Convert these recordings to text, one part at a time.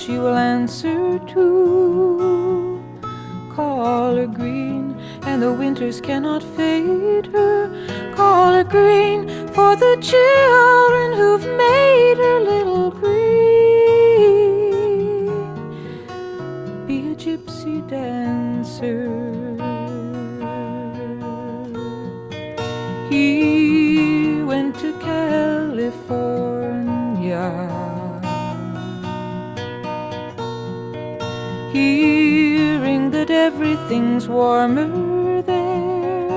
she will answer too. Call her green, and the winters cannot fade her. Call her green for the children who've made her little green. Be a gypsy dancer. He went to California, hearing that everything's warmer there.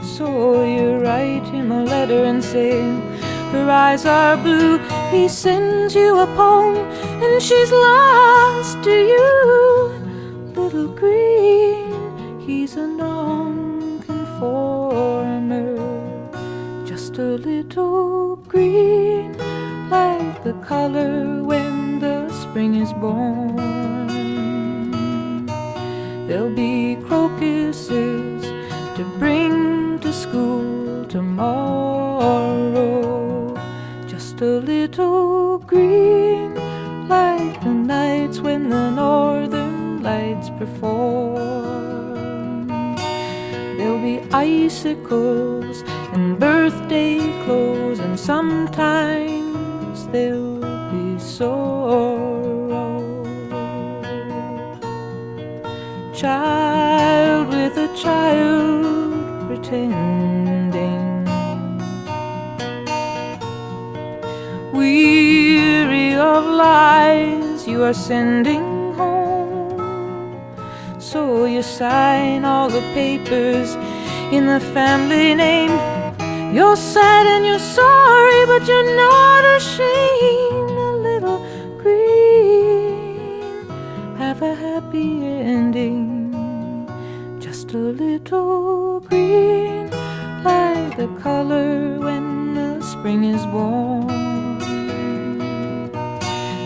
So you write him a letter and say her eyes are blue. He sends you a poem and she's lost to you. Little green, he's a non-conformer, just a little green, like the color when the spring is born. There'll be crocuses to bring to school tomorrow, just a little green, like the nights when the northern lights perform. There'll be icicles and birthday clothes, and sometimes there'll be sorrow. Child with a child pretending, weary of lies you are sending home. So you sign all the papers in the family name. You're sad and you're sorry, but you're not ashamed. A little green, have a happy ending. Just a little green, like the color when the spring is born.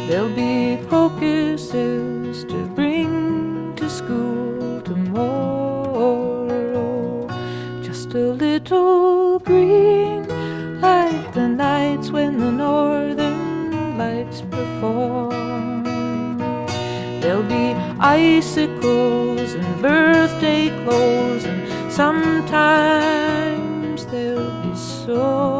There'll be crocuses to bring to school tomorrow, just a little green, like the nights when the northern lights perform. There'll be icicles and birthday clothes, and sometimes there'll be so